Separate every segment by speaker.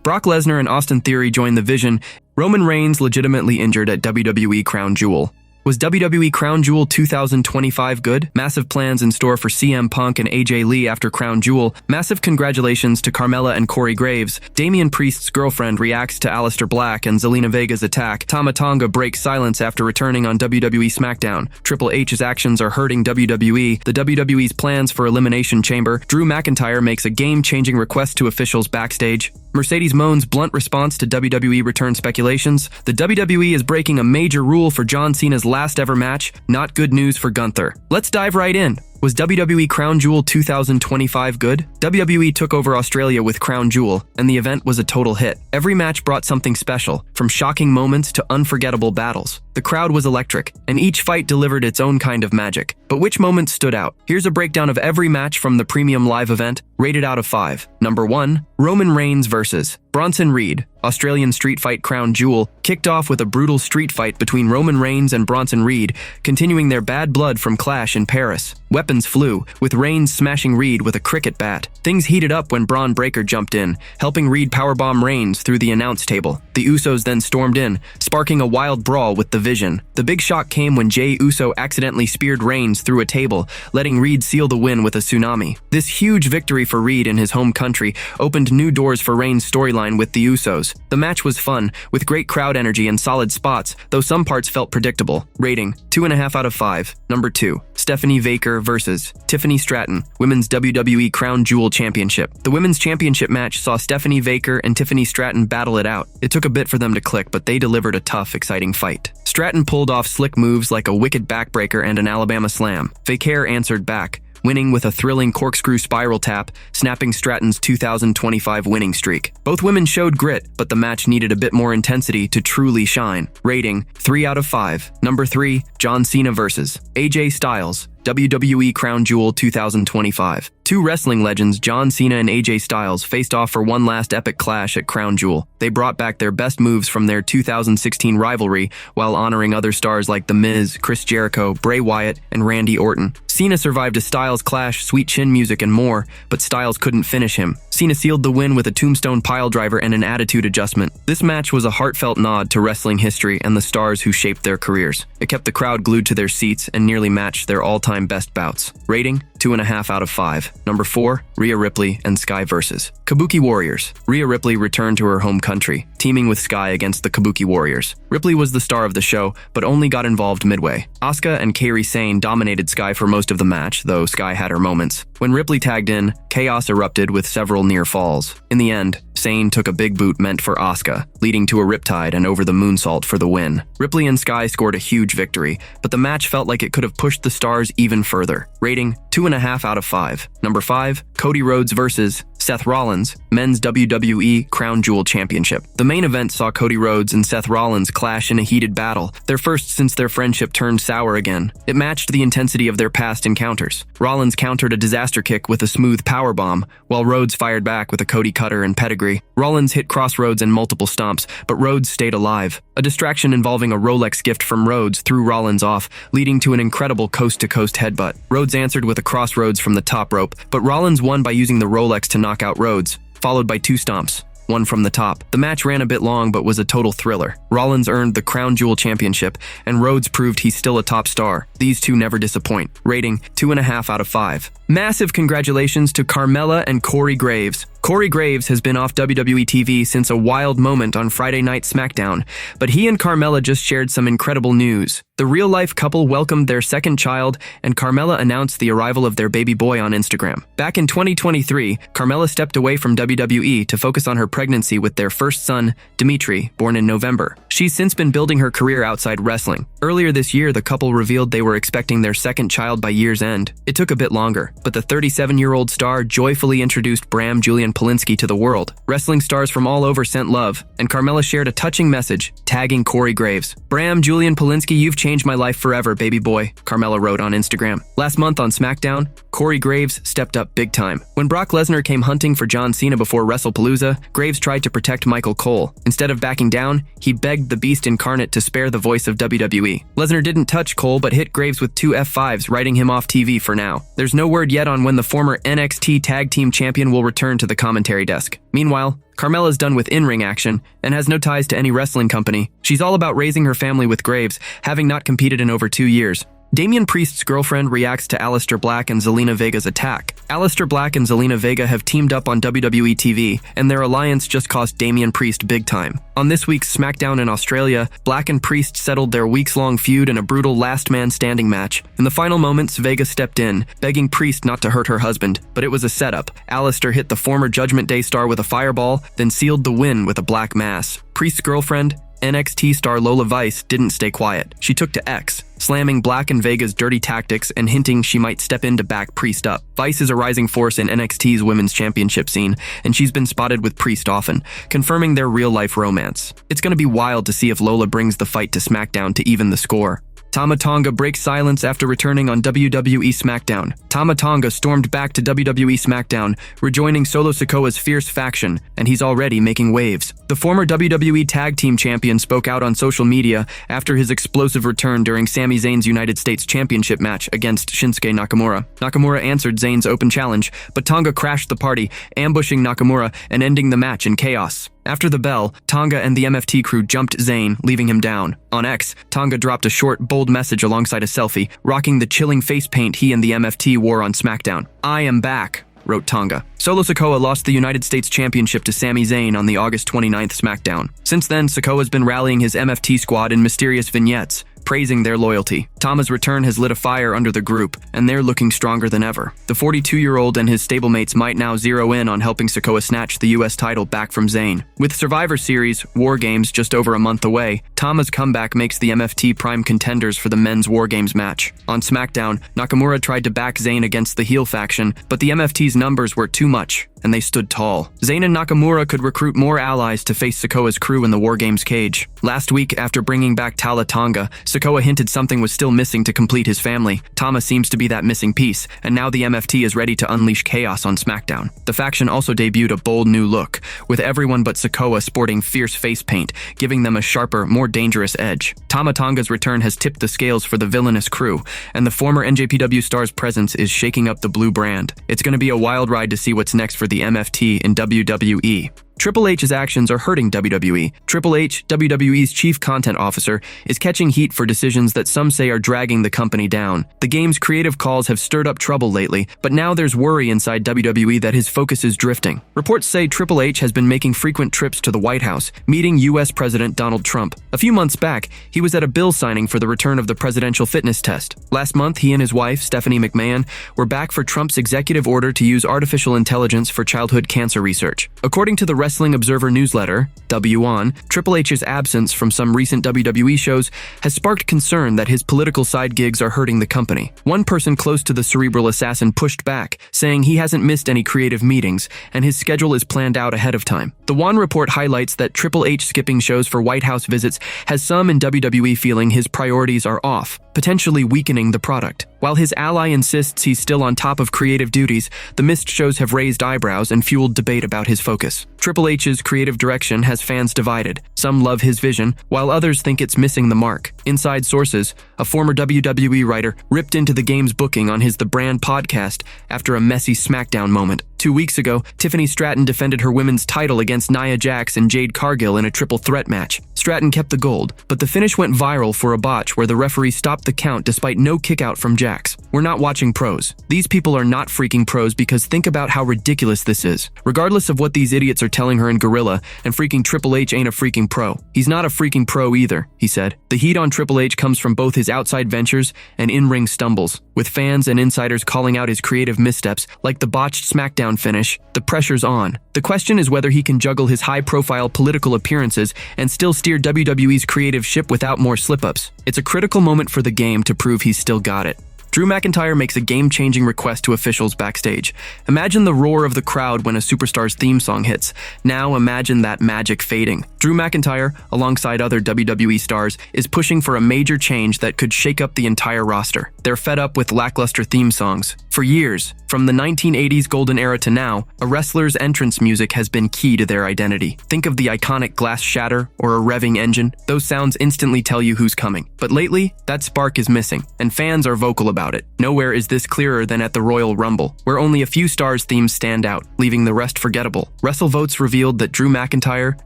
Speaker 1: Brock Lesnar and Austin Theory joined the Vision. Roman Reigns legitimately injured at WWE Crown Jewel. Was WWE Crown Jewel 2025 good? Massive plans in store for CM Punk and AJ Lee after Crown Jewel. Massive congratulations to Carmella and Corey Graves. Damian Priest's girlfriend reacts to Aleister Black and Zelina Vega's attack. Tama Tonga breaks silence after returning on WWE SmackDown. Triple H's actions are hurting WWE. The WWE's plans for Elimination Chamber. Drew McIntyre makes a game-changing request to officials backstage. Mercedes Mone's blunt response to WWE return speculations. The WWE is breaking a major rule for John Cena's last ever match. Not good news for Gunther. Let's dive right in. Was WWE Crown Jewel 2025 good? WWE took over Australia with Crown Jewel, and the event was a total hit. Every match brought something special, from shocking moments to unforgettable battles. The crowd was electric, and each fight delivered its own kind of magic. But which moments stood out? Here's a breakdown of every match from the premium live event, rated out of 5. Number 1. Roman Reigns vs. Bronson Reed. Australian street fight Crown Jewel kicked off with a brutal street fight between Roman Reigns and Bronson Reed, continuing their bad blood from Clash in Paris. Weapons flew, with Reigns smashing Reed with a cricket bat. Things heated up when Braun Breaker jumped in, helping Reed powerbomb Reigns through the announce table. The Usos then stormed in, sparking a wild brawl with the Vision. The big shock came when Jey Uso accidentally speared Reigns through a table, letting Reed seal the win with a tsunami. This huge victory for Reed in his home country opened new doors for Reigns' storyline with the Usos. The match was fun, with great crowd energy and solid spots, though some parts felt predictable. Rating, 2.5 out of 5. Number 2. Stephanie Baker vs. Tiffany Stratton, Women's WWE Crown Jewel Championship. The Women's Championship match saw Stephanie Baker and Tiffany Stratton battle it out. It took a bit for them to click, but they delivered a tough, exciting fight. Stratton pulled off slick moves like a wicked backbreaker and an Alabama slam. Baker answered back, winning with a thrilling corkscrew spiral tap, snapping Stratton's 2025 winning streak. Both women showed grit, but the match needed a bit more intensity to truly shine. Rating, 3 out of 5. Number 3. John Cena vs. AJ Styles, WWE Crown Jewel 2025. Two wrestling legends, John Cena and AJ Styles, faced off for one last epic clash at Crown Jewel. They brought back their best moves from their 2016 rivalry while honoring other stars like The Miz, Chris Jericho, Bray Wyatt, and Randy Orton. Cena survived a Styles clash, sweet chin music, and more, but Styles couldn't finish him. Cena sealed the win with a tombstone piledriver and an attitude adjustment. This match was a heartfelt nod to wrestling history and the stars who shaped their careers. It kept the crowd glued to their seats and nearly matched their all-time best bouts. Rating, 2.5 out of 5. Number 4. Rhea Ripley and Sky vs. Kabuki Warriors. Rhea Ripley returned to her home country, teaming with Sky against the Kabuki Warriors. Ripley was the star of the show, but only got involved midway. Asuka and Kairi Sane dominated Sky for most of the match, though Sky had her moments. When Ripley tagged in, chaos erupted with several near falls. In the end, Sane took a big boot meant for Asuka, leading to a riptide and over the moonsault for the win. Ripley and Sky scored a huge victory, but the match felt like it could have pushed the stars even further. Rating, 2.5 out of 5. Number 5. Cody Rhodes vs. Seth Rollins, Men's WWE Crown Jewel Championship. The main event saw Cody Rhodes and Seth Rollins clash in a heated battle, their first since their friendship turned sour again. It matched the intensity of their past encounters. Rollins countered a disaster kick with a smooth powerbomb, while Rhodes fired back with a Cody cutter and pedigree. Rollins hit Crossroads and multiple stomps, but Rhodes stayed alive. A distraction involving a Rolex gift from Rhodes threw Rollins off, leading to an incredible coast-to-coast headbutt. Rhodes answered with a Crossroads from the top rope, but Rollins won by using the Rolex to knock out Rhodes, followed by 2 stomps, one from the top. The match ran a bit long but was a total thriller. Rollins earned the Crown Jewel Championship, and Rhodes proved he's still a top star. These two never disappoint. Rating, 2.5 out of 5. Massive congratulations to Carmella and Corey Graves. Corey Graves has been off WWE TV since a wild moment on Friday Night SmackDown, but he and Carmella just shared some incredible news. The real-life couple welcomed their second child, and Carmella announced the arrival of their baby boy on Instagram. Back in 2023, Carmella stepped away from WWE to focus on her pregnancy with their first son, Dimitri, born in November. She's since been building her career outside wrestling. Earlier this year, the couple revealed they were expecting their second child by year's end. It took a bit longer, but the 37-year-old star joyfully introduced Bram Julian Polinsky to the world. Wrestling stars from all over sent love, and Carmella shared a touching message, tagging Corey Graves. Bram Julian Polinsky, you've changed my life forever, baby boy, Carmella wrote on Instagram. Last month on SmackDown, Corey Graves stepped up big time. When Brock Lesnar came hunting for John Cena before WrestlePalooza, Graves tried to protect Michael Cole. Instead of backing down, he begged the Beast incarnate to spare the voice of WWE. Lesnar didn't touch Cole but hit Graves with 2 F5s, writing him off TV for now. There's no word yet on when the former NXT Tag Team Champion will return to the commentary desk. Meanwhile, Carmella's done with in-ring action and has no ties to any wrestling company. She's all about raising her family with Graves, having not competed in over 2 years. Damian Priest's girlfriend reacts to Aleister Black and Zelina Vega's attack. Aleister Black and Zelina Vega have teamed up on WWE TV, and their alliance just cost Damian Priest big time. On this week's SmackDown in Australia, Black and Priest settled their weeks-long feud in a brutal last-man-standing match. In the final moments, Vega stepped in, begging Priest not to hurt her husband, but it was a setup. Aleister hit the former Judgment Day star with a fireball, then sealed the win with a black mass. Priest's girlfriend, NXT star Lola Vice, didn't stay quiet. She took to X, slamming Black and Vega's dirty tactics and hinting she might step in to back Priest up. Vice is a rising force in NXT's women's championship scene, and she's been spotted with Priest often, confirming their real-life romance. It's going to be wild to see if Lola brings the fight to SmackDown to even the score. Tama Tonga breaks silence after returning on WWE SmackDown. Tama Tonga stormed back to WWE SmackDown, rejoining Solo Sikoa's fierce faction, and he's already making waves. The former WWE Tag Team Champion spoke out on social media after his explosive return during Sami Zayn's United States Championship match against Shinsuke Nakamura. Nakamura answered Zayn's open challenge, but Tonga crashed the party, ambushing Nakamura and ending the match in chaos. After the bell, Tonga and the MFT crew jumped Zayn, leaving him down. On X, Tonga dropped a short, bold message alongside a selfie, rocking the chilling face paint he and the MFT wore on SmackDown. "I am back," wrote Tonga. Solo Sikoa lost the United States Championship to Sami Zayn on the August 29th SmackDown. Since then, Sikoa's been rallying his MFT squad in mysterious vignettes, praising their loyalty. Tama's return has lit a fire under the group, and they're looking stronger than ever. The 42-year-old and his stablemates might now zero in on helping Sikoa snatch the US title back from Zayn. With Survivor Series War Games just over a month away, Tama's comeback makes the MFT prime contenders for the men's War Games match. On SmackDown, Nakamura tried to back Zayn against the heel faction, but the MFT's numbers were too much, and they stood tall. Zayn and Nakamura could recruit more allies to face Sikoa's crew in the War Games cage. Last week, after bringing back Tama Tonga, Sikoa hinted something was still missing to complete his family. Tama seems to be that missing piece, and now the MFT is ready to unleash chaos on SmackDown. The faction also debuted a bold new look, with everyone but Sikoa sporting fierce face paint, giving them a sharper, more dangerous edge. Tama Tonga's return has tipped the scales for the villainous crew, and the former NJPW star's presence is shaking up the blue brand. It's going to be a wild ride to see what's next for the MFT in WWE. Triple H's actions are hurting WWE. Triple H, WWE's chief content officer, is catching heat for decisions that some say are dragging the company down. The game's creative calls have stirred up trouble lately, but now there's worry inside WWE that his focus is drifting. Reports say Triple H has been making frequent trips to the White House, meeting US President Donald Trump. A few months back, he was at a bill signing for the return of the presidential fitness test. Last month, he and his wife, Stephanie McMahon, were back for Trump's executive order to use artificial intelligence for childhood cancer research. According to the Wrestling Observer newsletter, WON, Triple H's absence from some recent WWE shows has sparked concern that his political side gigs are hurting the company. One person close to the cerebral assassin pushed back, saying he hasn't missed any creative meetings, and his schedule is planned out ahead of time. The WON report highlights that Triple H skipping shows for White House visits has some in WWE feeling his priorities are off, potentially weakening the product. While his ally insists he's still on top of creative duties, the missed shows have raised eyebrows and fueled debate about his focus. Triple H's creative direction has fans divided. Some love his vision, while others think it's missing the mark. Inside sources, a former WWE writer, ripped into the game's booking on his The Brand podcast after a messy SmackDown moment. 2 weeks ago, Tiffany Stratton defended her women's title against Nia Jax and Jade Cargill in a triple threat match. Stratton kept the gold, but the finish went viral for a botch where the referee stopped the count despite no kickout from Jax. We're not watching pros. These people are not freaking pros because think about how ridiculous this is. Regardless of what these idiots are telling her in Gorilla, and freaking Triple H ain't a freaking pro. He's not a freaking pro either, he said. The heat on Triple H comes from both his outside ventures and in-ring stumbles. With fans and insiders calling out his creative missteps, like the botched SmackDown finish, the pressure's on. The question is whether he can juggle his high-profile political appearances and still steer WWE's creative ship without more slip-ups. It's a critical moment for the game to prove he's still got it. Drew McIntyre makes a game-changing request to officials backstage. Imagine the roar of the crowd when a superstar's theme song hits. Now imagine that magic fading. Drew McIntyre, alongside other WWE stars, is pushing for a major change that could shake up the entire roster. They're fed up with lackluster theme songs. For years, from the 1980s golden era to now, a wrestler's entrance music has been key to their identity. Think of the iconic glass shatter or a revving engine. Those sounds instantly tell you who's coming. But lately, that spark is missing, and fans are vocal about about it. Nowhere is this clearer than at the Royal Rumble, where only a few stars' themes stand out, leaving the rest forgettable. WrestleVotes revealed that Drew McIntyre,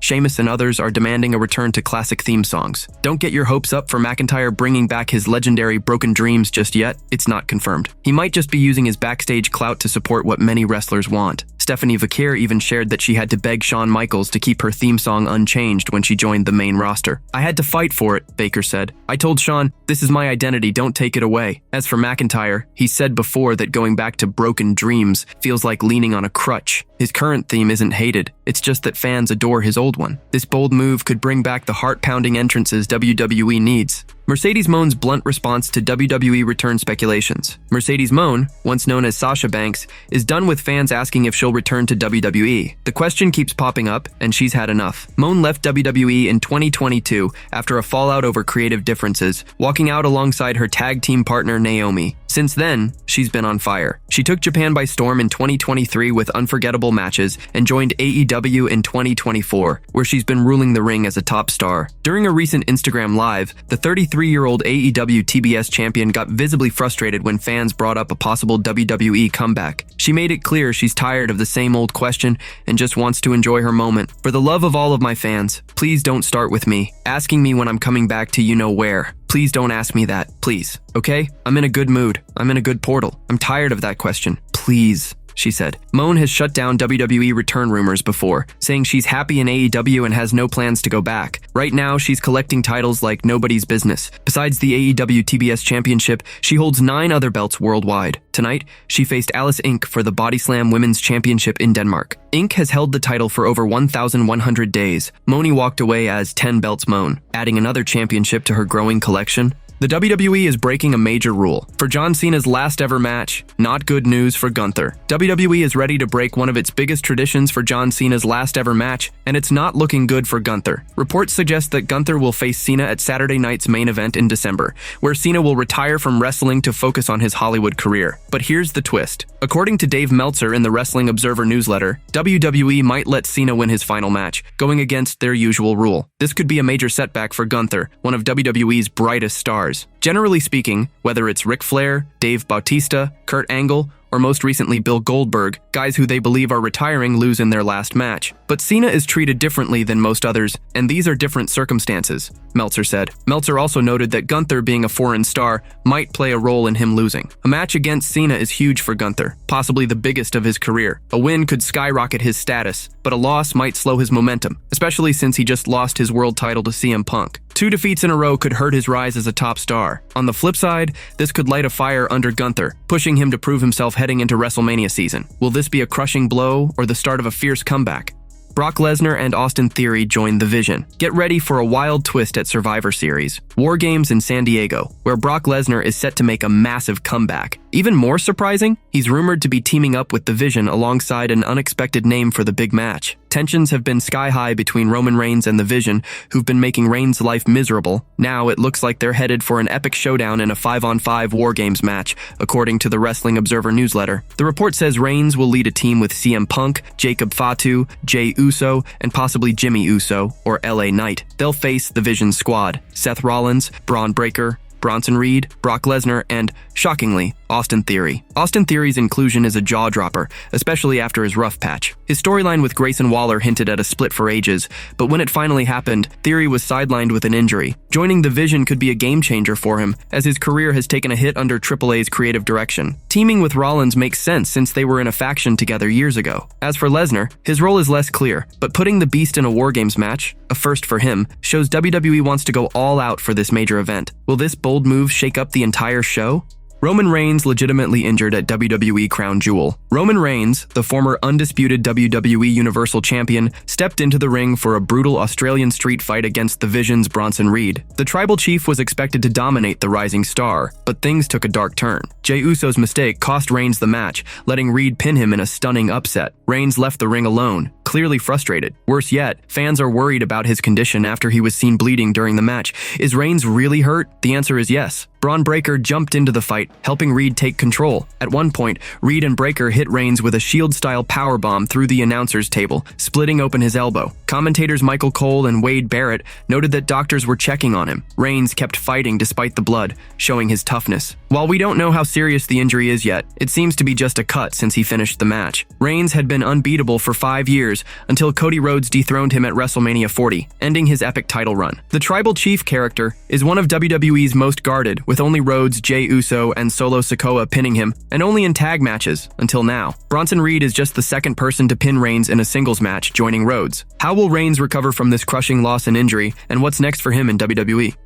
Speaker 1: Sheamus, and others are demanding a return to classic theme songs. Don't get your hopes up for McIntyre bringing back his legendary Broken Dreams just yet. It's not confirmed. He might just be using his backstage clout to support what many wrestlers want. Stephanie Vaquer even shared that she had to beg Shawn Michaels to keep her theme song unchanged when she joined the main roster. "I had to fight for it," Baker said. "I told Shawn, this is my identity, don't take it away." As for McIntyre, he said before that going back to Broken Dreams feels like leaning on a crutch. His current theme isn't hated, it's just that fans adore his old one. This bold move could bring back the heart-pounding entrances WWE needs. Mercedes Mone's blunt response to WWE return speculations. Mercedes Mone, once known as Sasha Banks, is done with fans asking if she'll return to WWE. The question keeps popping up, and she's had enough. Mone left WWE in 2022 after a fallout over creative differences, walking out alongside her tag team partner Naomi. Since then, she's been on fire. She took Japan by storm in 2023 with unforgettable matches and joined AEW in 2024, where she's been ruling the ring as a top star. During a recent Instagram Live, the 33-year-old AEW TBS champion got visibly frustrated when fans brought up a possible WWE comeback. She made it clear she's tired of the same old question and just wants to enjoy her moment. "For the love of all of my fans, please don't start with me, asking me when I'm coming back to you know where. Please don't ask me that, please, okay? I'm in a good mood. I'm in a good portal. I'm tired of that question. Please," she said. Mone has shut down WWE return rumors before, saying she's happy in AEW and has no plans to go back. Right now, she's collecting titles like nobody's business. Besides the AEW TBS Championship, she holds 9 other belts worldwide. Tonight, she faced Alice Inc. for the Body Slam Women's Championship in Denmark. Inc. has held the title for over 1,100 days. Mone walked away as 10 belts Mone, adding another championship to her growing collection. The WWE is breaking a major rule. For John Cena's last ever match, not good news for Gunther. WWE is ready to break one of its biggest traditions for John Cena's last ever match, and it's not looking good for Gunther. Reports suggest that Gunther will face Cena at Saturday night's main event in December, where Cena will retire from wrestling to focus on his Hollywood career. But here's the twist. According to Dave Meltzer in the Wrestling Observer newsletter, WWE might let Cena win his final match, going against their usual rule. This could be a major setback for Gunther, one of WWE's brightest stars. Generally speaking, whether it's Ric Flair, Dave Bautista, Kurt Angle, or most recently Bill Goldberg, guys who they believe are retiring lose in their last match. But Cena is treated differently than most others, and these are different circumstances, Meltzer said. Meltzer also noted that Gunther being a foreign star might play a role in him losing. A match against Cena is huge for Gunther, possibly the biggest of his career. A win could skyrocket his status, but a loss might slow his momentum, especially since he just lost his world title to CM Punk. 2 defeats in a row could hurt his rise as a top star. On the flip side, this could light a fire under Gunther, pushing him to prove himself heading into WrestleMania season. Will this be a crushing blow or the start of a fierce comeback? Brock Lesnar and Austin Theory join the Vision. Get ready for a wild twist at Survivor Series. War Games in San Diego, where Brock Lesnar is set to make a massive comeback. Even more surprising, he's rumored to be teaming up with the Vision alongside an unexpected name for the big match. Tensions have been sky-high between Roman Reigns and the Vision, who've been making Reigns' life miserable. Now it looks like they're headed for an epic showdown in a 5-on-5 War Games match, according to the Wrestling Observer newsletter. The report says Reigns will lead a team with CM Punk, Jacob Fatu, Jey Uso, and possibly Jimmy Uso, or LA Knight. They'll face the Vision's squad: Seth Rollins, Braun Breaker, Bronson Reed, Brock Lesnar, and, shockingly, Austin Theory. Austin Theory's inclusion is a jaw-dropper, especially after his rough patch. His storyline with Grayson Waller hinted at a split for ages, but when it finally happened, Theory was sidelined with an injury. Joining the Vision could be a game-changer for him, as his career has taken a hit under AAA's creative direction. Teaming with Rollins makes sense since they were in a faction together years ago. As for Lesnar, his role is less clear, but putting the Beast in a War Games match, a first for him, shows WWE wants to go all out for this major event. Will this bold move shake up the entire show? Roman Reigns legitimately injured at WWE Crown Jewel. Roman Reigns, the former undisputed WWE Universal Champion, stepped into the ring for a brutal Australian street fight against the Vision's Bronson Reed. The Tribal Chief was expected to dominate the rising star, but things took a dark turn. Jey Uso's mistake cost Reigns the match, letting Reed pin him in a stunning upset. Reigns left the ring alone, clearly frustrated. Worse yet, fans are worried about his condition after he was seen bleeding during the match. Is Reigns really hurt? The answer is yes. Braun Breaker jumped into the fight, helping Reed take control. At one point, Reed and Breaker hit Reigns with a Shield-style powerbomb through the announcer's table, splitting open his elbow. Commentators Michael Cole and Wade Barrett noted that doctors were checking on him. Reigns kept fighting despite the blood, showing his toughness. While we don't know how serious the injury is yet, it seems to be just a cut since he finished the match. Reigns had been unbeatable for 5 years until Cody Rhodes dethroned him at WrestleMania 40, ending his epic title run. The Tribal Chief character is one of WWE's most guarded, with only Rhodes, Jey Uso, and Solo Sikoa pinning him, and only in tag matches until now. Bronson Reed is just the second person to pin Reigns in a singles match, joining Rhodes. How will Reigns recover from this crushing loss and injury, and what's next for him in WWE?